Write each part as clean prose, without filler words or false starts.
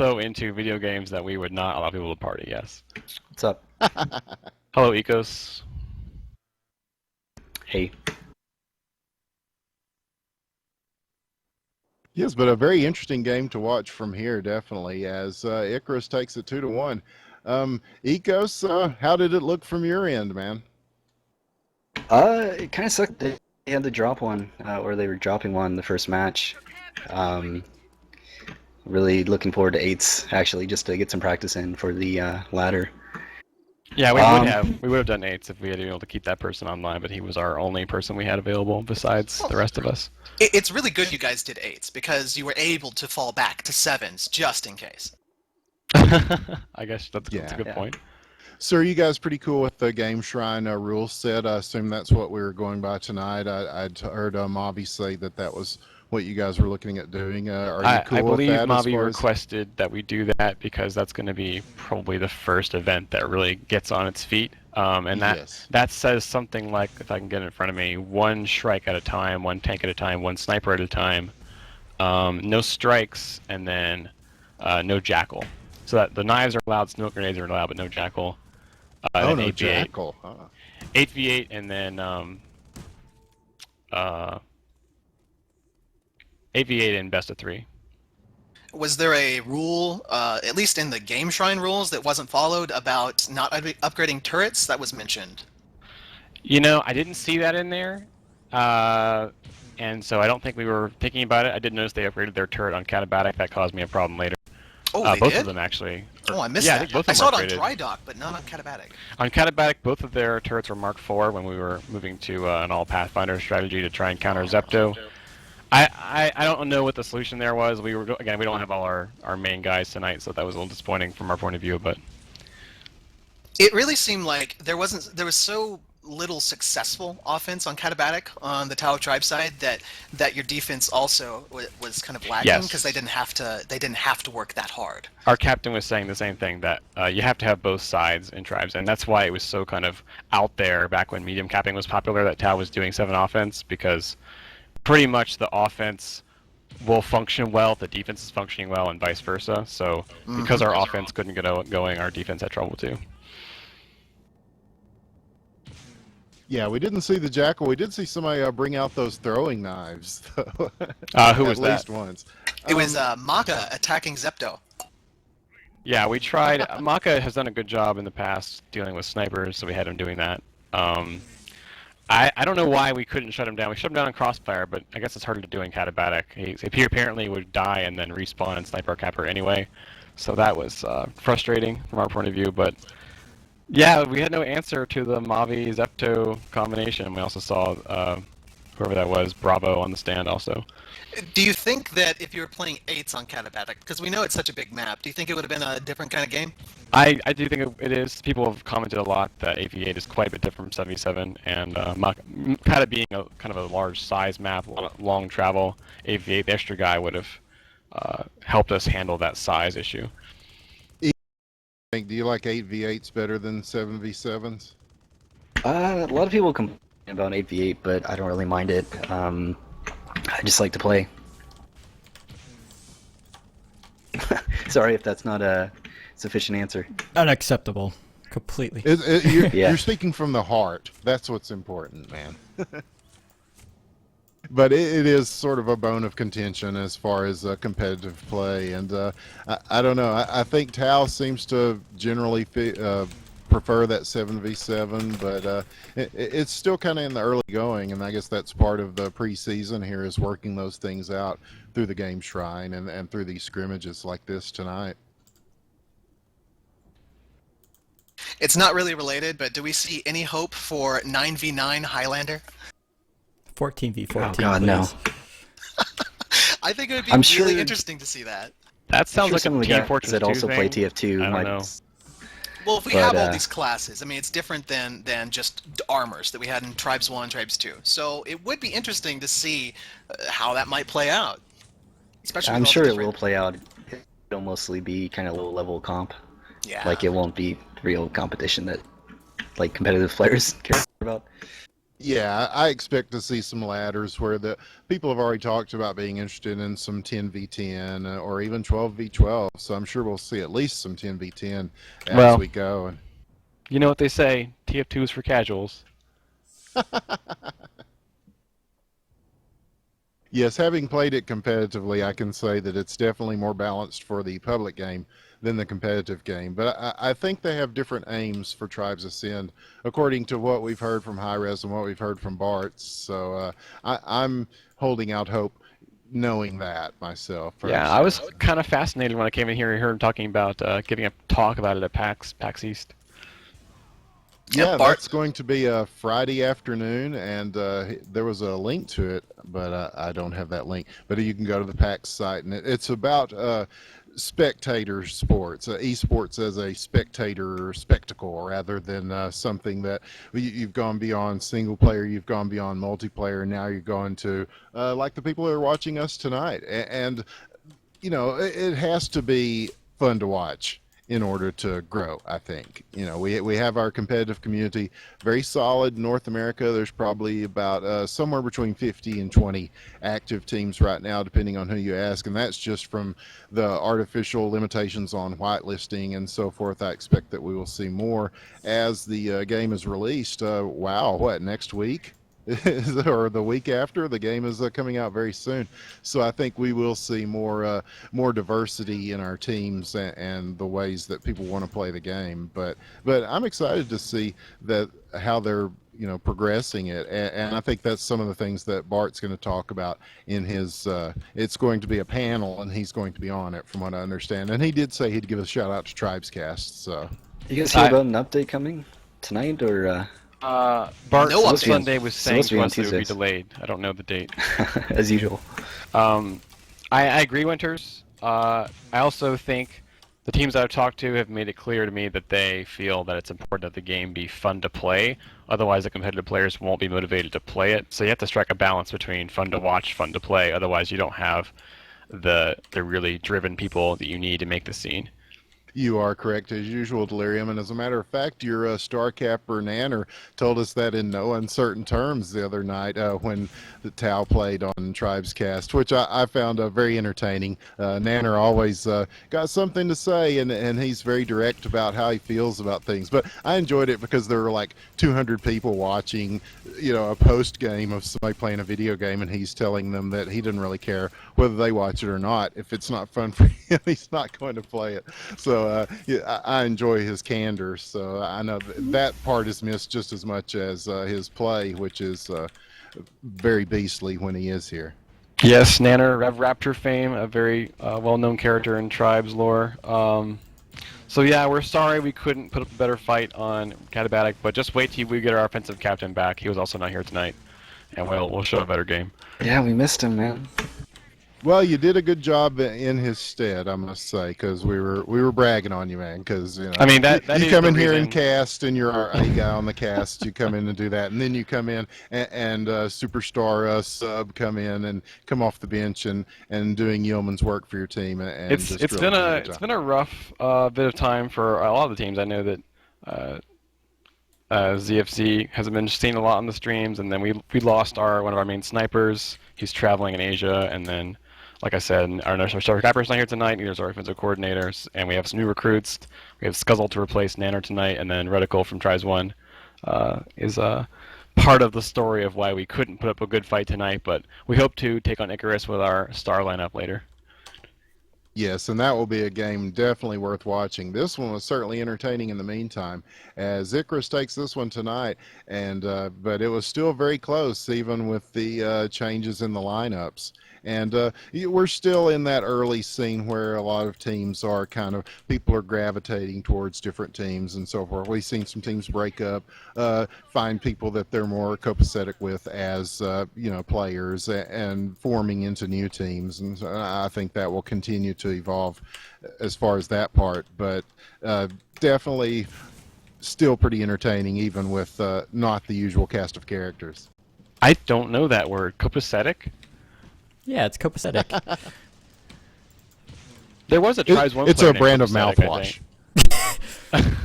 so into video games that we would not allow people to party, yes. What's up? Hello, Ecos. Hey. Yes, but a very interesting game to watch from here, definitely, as Icarus takes it 2-1. Ecos, how did it look from your end, man? It kind of sucked. They had to drop one, or they were dropping one the first match. Really looking forward to 8s, actually, just to get some practice in for the ladder. Yeah, we would have done 8s if we had been able to keep that person online, but he was our only person we had available besides the rest of us. It's really good you guys did 8s because you were able to fall back to 7s just in case. I guess that's a good point. So are you guys pretty cool with the Game Shrine rule set? I assume that's what we were going by tonight. I'd heard Mavi say that was what you guys were looking at doing. Are you cool I with believe that? Mavi requested that we do that because that's going to be probably the first event that really gets on its feet. And that says something like, if I can get it in front of me, 1 Shrike at a time, 1 tank at a time, 1 sniper at a time, no strikes, and then no jackal. So that the knives are allowed, smoke grenades are allowed, but no jackal. No 8v8. jackal. 8v8, and then 8v8 and best of 3. Was there a rule, at least in the Game Shrine rules, that wasn't followed about not upgrading turrets? That was mentioned. You know, I didn't see that in there, and so I don't think we were thinking about it. I did notice they upgraded their turret on Catabatic. That caused me a problem later. Oh, they both did? of them, actually. Oh, I missed yeah, that. I think both I of them saw are it on upgraded. Dry Dock, but not on Catabatic. On Catabatic, both of their turrets were Mark IV when we were moving to an all-Pathfinder strategy to try and counter Zepto. I don't know what the solution there was. Again, we don't have all our main guys tonight, so that was a little disappointing from our point of view. But it really seemed like there was so little successful offense on Catabatic on the Tau Tribe side that your defense also was kind of lacking because they didn't have to work that hard. Our captain was saying the same thing, that you have to have both sides in tribes, and that's why it was so kind of out there back when medium capping was popular that Tau was doing 7 offense, because pretty much the offense will function well if the defense is functioning well, and vice versa. So because our offense couldn't get going, our defense had trouble too. Yeah, we didn't see the jackal. We did see somebody bring out those throwing knives. Who was At that? least once. It was Maka attacking Zepto. Yeah, we tried. Maka has done a good job in the past dealing with snipers, so we had him doing that. I don't know why we couldn't shut him down. We shut him down in Crossfire, but I guess it's harder to do in Catabatic. He apparently would die and then respawn and snipe our capper anyway, so that was frustrating from our point of view. But yeah, we had no answer to the Mavi Zepto combination. We also saw whoever that was, Bravo, on the stand also. Do you think that if you were playing 8s on Catabatic, because we know it's such a big map, do you think it would have been a different kind of game? I do think it is. People have commented a lot that 8v8 is quite a bit different from 7v7, and kind of being a kind of a large size map, long travel, 8v8, the extra guy would have helped us handle that size issue. Do you like 8v8s better than 7v7s? A lot of people complain about 8v8, but I don't really mind it. I just like to play. Sorry if that's not a sufficient answer. Unacceptable. Completely. You're speaking from the heart. That's what's important, man. But it is sort of a bone of contention as far as competitive play, and I don't know. I think Tau seems to generally prefer that 7v7, but it's still kind of in the early going, and I guess that's part of the preseason here, is working those things out through the Game Shrine and through these scrimmages like this tonight. It's not really related, but do we see any hope for 9v9 Highlander? 14v14. Oh God, no. I think it would be really interesting to see that. That sounds like some a of the Team guys Fortress that 2 also thing. play TF2 I don't know. Well, if we have all these classes, I mean, it's different than just armors that we had in Tribes 1, Tribes 2. So it would be interesting to see how that might play out. Especially I'm sure it will play out. It'll mostly be kind of low-level comp. Yeah. Like, it won't be real competition that, like, competitive players care about. Yeah, I expect to see some ladders where the people have already talked about being interested in some 10v10 or even 12v12. So I'm sure we'll see at least some 10v10 as Well, we go. And you know what they say, TF2 is for casuals. yes, having played it competitively, I can say that it's definitely more balanced for the public game than the competitive game. But I think they have different aims for Tribes Ascend, according to what we've heard from Hi-Res and what we've heard from Bart's. So I'm holding out hope knowing that myself Yeah, first. I was kind of fascinated when I came in here and heard him talking about giving a talk about it at PAX East. Yeah, Bart. that's going to be a Friday afternoon, and there was a link to it, but I don't have that link. But you can go to the PAX site, and it's about spectator sports, esports as a spectator spectacle, rather than something that you've gone beyond single player, you've gone beyond multiplayer, and now you're going to like the people who are watching us tonight. And you know, it has to be fun to watch in order to grow. I think, you know, we have our competitive community very solid in North America. There's probably about somewhere between 50 and 20 active teams right now, depending on who you ask, and that's just from the artificial limitations on whitelisting and so forth. I expect that we will see more as the game is released. Wow, what, next week? Or the week after? The game is coming out very soon, so I think we will see more diversity in our teams and the ways that people want to play the game. But I'm excited to see that how they're, you know, progressing it, and I think that's some of the things that Bart's going to talk about in his it's going to be a panel, and he's going to be on it from what I understand, and he did say he'd give a shout out to tribescast. So You guys hear about an update coming tonight, or Bart No on update. Sunday was saying Supposed to be to on us that it would be Tuesdays. delayed. I don't know the date. as usual? I agree, Winters. I also think the teams I've talked to have made it clear to me that they feel that it's important that the game be fun to play. Otherwise, the competitive players won't be motivated to play it. So you have to strike a balance between fun to watch, fun to play. Otherwise, you don't have the really driven people that you need to make the scene. you are correct as usual, Delirium. And as a matter of fact, your star capper Nanner told us that in no uncertain terms the other night when the Tau played on Tribescast, which I found very entertaining. Nanner always got something to say, and he's very direct about how he feels about things. But I enjoyed it because there were like 200 people watching, you know, a post game of somebody playing a video game, and he's telling them that he doesn't really care whether they watch it or not. If it's not fun for him, he's not going to play it. So yeah, I enjoy his candor. So I know that part is missed just as much as his play, which is very beastly when he is here. Yes, Nanner, Rev Raptor fame, a very well-known character in Tribes lore. So yeah, we're sorry we couldn't put up a better fight on Catabatic, but just wait till we get our offensive captain back. He was also not here tonight, and we'll show a better game. Yeah, we missed him, man. Well, you did a good job in his stead, I must say, because we were bragging on you, man. Because you know, I mean, that you is come the in here reason- and cast, and you're our A guy on the cast. You come in and do that, and then you come in and superstar sub come in and come off the bench and doing yeoman's work for your team. And It's just it's really been doing a good it's job. been a rough bit of time for a lot of the teams. I know that ZFZ hasn't been seen a lot on the streams, and then we lost one of our main snipers. He's traveling in Asia, and then, like I said, our star capper's not here tonight. Neither is our offensive coordinators, and we have some new recruits. We have Scuzzle to replace Nanner tonight, and then Reticle from Tribes One is part of the story of why we couldn't put up a good fight tonight. But we hope to take on Icarus with our star lineup later. Yes, and that will be a game definitely worth watching. This one was certainly entertaining in the meantime, as Icarus takes this one tonight, and but it was still very close, even with the changes in the lineups. And we're still in that early scene where a lot of teams are kind of, people are gravitating towards different teams and so forth. We've seen some teams break up, find people that they're more copacetic with as you know, players, and forming into new teams. And so I think that will continue to evolve as far as that part. But definitely still pretty entertaining, even with not the usual cast of characters. I don't know that word. Copacetic? Yeah, it's copacetic. There was a Tribes One It's player a named brand of Copacetic, I mouthwash. think.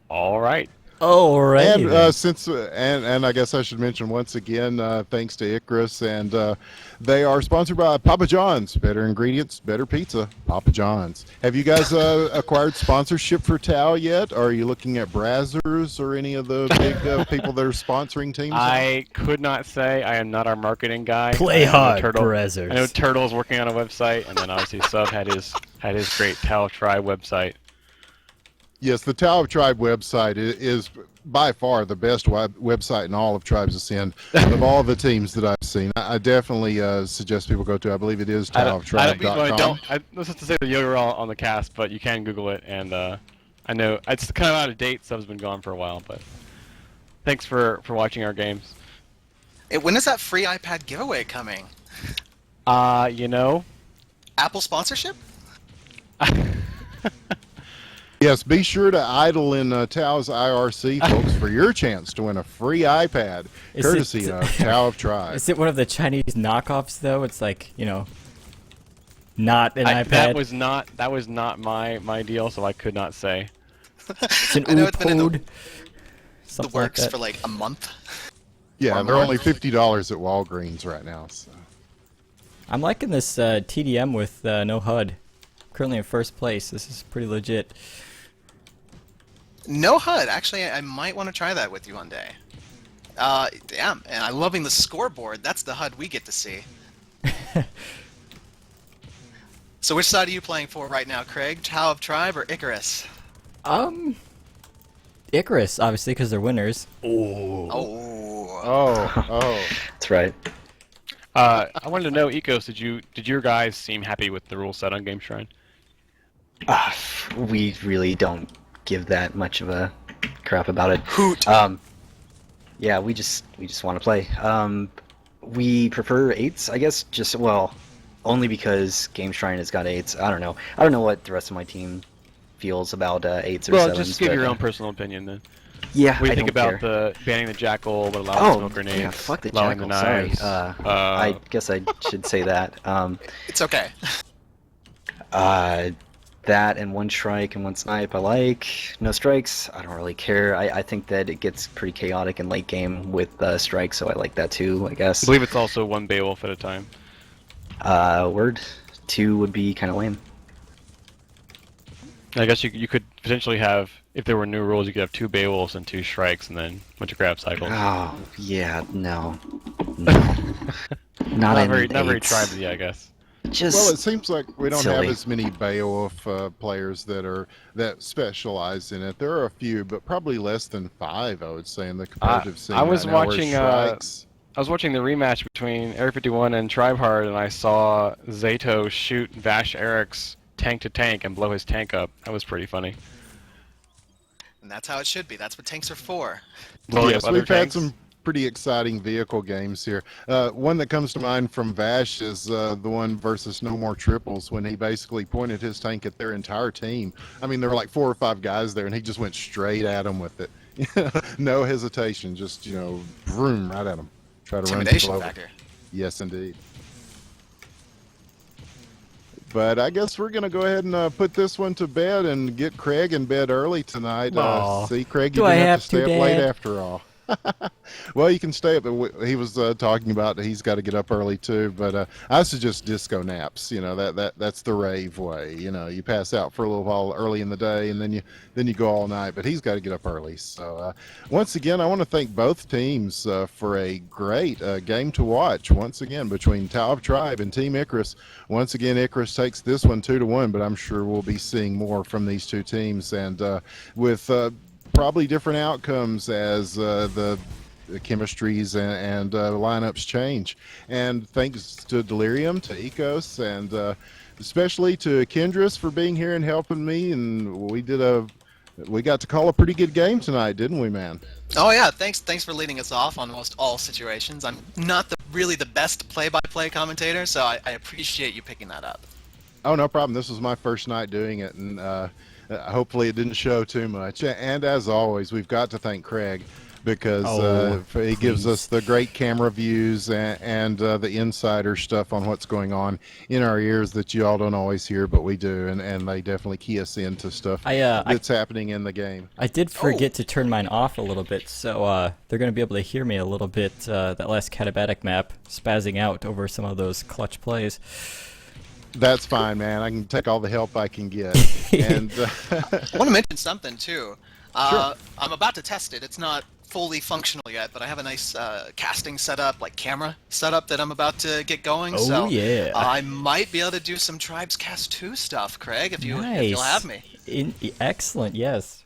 All right. Oh, alrighty And then. since and I guess I should mention once again, thanks to Icarus, and they are sponsored by Papa John's. Better ingredients, better pizza. Papa John's. Have you guys acquired sponsorship for Tau yet? Or are you looking at Brazzers or any of the big people that are sponsoring teams? I could not say. I am not our marketing guy. Play I know hard, Turtle. Brazzers. I know Turtle's working on a website, and then obviously Sub had his great Tau Tribe website. Yes, the Tau of Tribe website is by far the best website in all of Tribes Ascend of all the teams that I've seen. I definitely suggest people go to. I believe it is tauoftribe.com. This is to say that you're all on the cast, but you can Google it, and I know it's kind of out of date. Sub's been gone for a while, but thanks for watching our games. When is that free iPad giveaway coming? You know. Apple sponsorship? Yes, be sure to idle in Tau's IRC, folks, for your chance to win a free iPad, courtesy of Tau of Tribe. Is it one of the Chinese knockoffs though? It's like, not an iPad. That was not my deal, so I could not say. It's an I know it's been in Upod. the works for like a month. Yeah, Or they're more. only $50 at Walgreens right now. So. I'm liking this TDM with no HUD. Currently in first place. This is pretty legit. No HUD. Actually, I might want to try that with you one day. Damn, and I'm loving the scoreboard. That's the HUD we get to see. So which side are you playing for right now, Craig? Tau of Tribe or Icarus? Icarus, obviously, because they're winners. Oh. That's right. I wanted to know, Ecos, did your guys seem happy with the rule set on Game Shrine? We really don't give that much of a crap about it. Hoot. Yeah, we just want to play. We prefer 8s, I guess. Only because Game Shrine has got 8s. I don't know. I don't know what the rest of my team feels about 8s or 7s. Well, just give but, your own personal opinion then. Yeah, What do you I think don't about care. the banning the Jackal, but allowing smoke grenades, yeah, fuck the allowing Jackal. the Sorry. knives? I guess I should say that. It's okay. That and 1 strike and 1 snipe I like. No strikes, I don't really care. I think that it gets pretty chaotic in late game with strikes, so I like that too, I guess. I believe it's also 1 Beowulf at a time. Word 2 would be kind of lame. I guess you could potentially have, if there were new rules, you could have 2 Beowulfs and 2 strikes, and then a bunch of grab cycles. Oh, yeah, no. Not very eights. tribesy, I guess. Just Well, it seems like we don't silly. have as many Beowulf players that specialize in it. There are a few, but probably less than 5, I would say, in the competitive scene. I was right now, where watching, strikes. I was watching the rematch between Area 51 and Tribehard, and I saw Zato shoot Vash Eric's tank to tank and blow his tank up. That was pretty funny. And that's how it should be. That's what tanks are for. Blowing Yes, up other we've had tanks. some pretty exciting vehicle games here. One that comes to mind from Vash is the one versus No More Triples, when he basically pointed his tank at their entire team. I mean, there were like 4 or 5 guys there, and he just went straight at them with it. No hesitation, just, vroom, right at them. Try to run Intimidation people over. factor. Yes, indeed. But I guess we're going to go ahead and put this one to bed and get Craig in bed early tonight. Aw. See, Craig, Do you I didn't have have to stay to, up late Dad? after all. Well, you can stay up. But he was talking about that he's got to get up early too. But I suggest disco naps. That's the rave way. You pass out for a little while early in the day, and then you go all night. But he's got to get up early. So once again, I want to thank both teams for a great game to watch. Once again, between Tau of Tribe and Team Icarus. Once again, Icarus takes this one 2-1. But I'm sure we'll be seeing more from these two teams, and with probably different outcomes as the chemistries and lineups change. And thanks to Delirium, to Ecos, and especially to Kendris for being here and helping me. And we got to call a pretty good game tonight, didn't we, man? Oh yeah, thanks for leading us off on most all situations. I'm not really the best play-by-play commentator, so I appreciate you picking that up. Oh, no problem. This was my first night doing it, and hopefully it didn't show too much. And as always, we've got to thank Craig. because he gives us the great camera views and the insider stuff on what's going on in our ears that you all don't always hear, but we do, and they definitely key us into stuff that's happening in the game. I did forget to turn mine off a little bit, so they're going to be able to hear me a little bit, that last Catabatic map, spazzing out over some of those clutch plays. That's fine, man. I can take all the help I can get. And I want to mention something, too. Sure. I'm about to test it. It's not fully functional yet, but I have a nice casting setup, like camera setup that I'm about to get going. So yeah. I might be able to do some Tribescast 2 stuff, Craig, if you'll have me. Excellent, yes.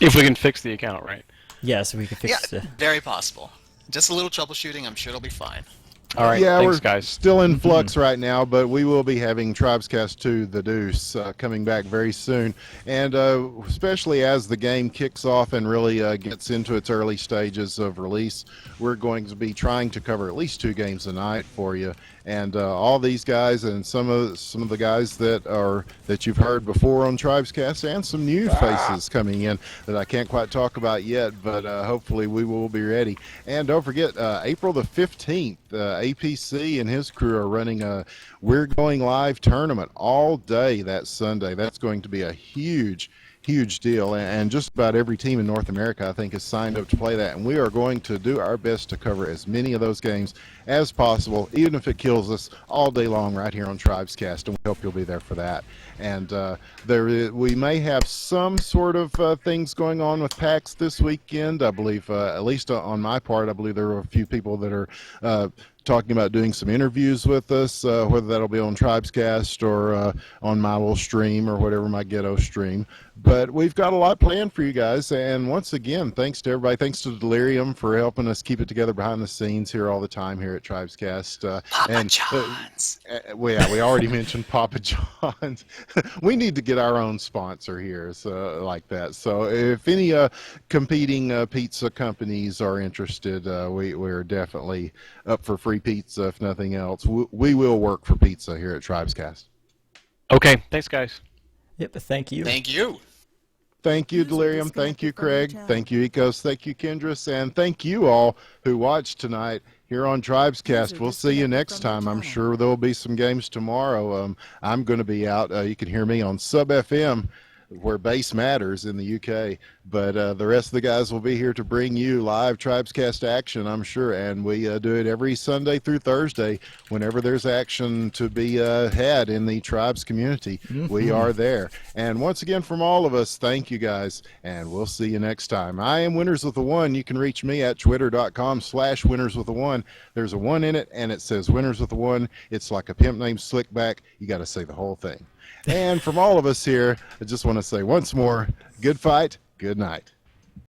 If we can fix the account, right? Yes, we can fix it. Very possible. Just a little troubleshooting. I'm sure it'll be fine. All right, yeah, thanks, we're guys. still in flux right now, but we will be having Tribescast 2, The Deuce, coming back very soon. And especially as the game kicks off and really gets into its early stages of release, we're going to be trying to cover at least 2 games a night for you. And all these guys and some of the guys that you've heard before on Tribescast, and some new faces coming in that I can't quite talk about yet, but hopefully we will be ready. And don't forget, April the 15th, APC and his crew are running a We're Going Live tournament all day that Sunday. That's going to be a huge deal, and just about every team in North America, I think, is signed up to play that, and we are going to do our best to cover as many of those games as possible, even if it kills us, all day long right here on Tribescast, and we hope you'll be there for that. And we may have some sort of things going on with PAX this weekend. I believe, at least on my part, I believe there are a few people that are talking about doing some interviews with us, whether that'll be on Tribescast or on my little stream or whatever, my ghetto stream. But we've got a lot planned for you guys, and once again, thanks to everybody. Thanks to Delirium for helping us keep it together behind the scenes here all the time here at Tribescast. Papa John's. We already mentioned Papa John's. We need to get our own sponsor here, so, like that. So if any competing pizza companies are interested, we're definitely up for free pizza, if nothing else. We will work for pizza here at Tribescast. Okay, thanks, guys. Yep, thank you. Thank you. Thank you, Delirium. Thank you, Craig. Thank you, Ecos. Thank you, Kendris. And thank you all who watched tonight here on Tribescast. We'll see you next time. I'm sure there will be some games tomorrow. I'm going to be out. You can hear me on Sub FM, where bass matters in the UK. But the rest of the guys will be here to bring you live Tribescast action, I'm sure. And we do it every Sunday through Thursday. Whenever there's action to be had in the Tribes community, we are there. And once again, from all of us, thank you guys. And we'll see you next time. I am Winners with a 1. You can reach me at twitter.com/winnerswith1. There's a 1 in it, and it says Winners with a 1. It's like a pimp named Slickback. You got to say the whole thing. And from all of us here, I just want to say once more, good fight, good night.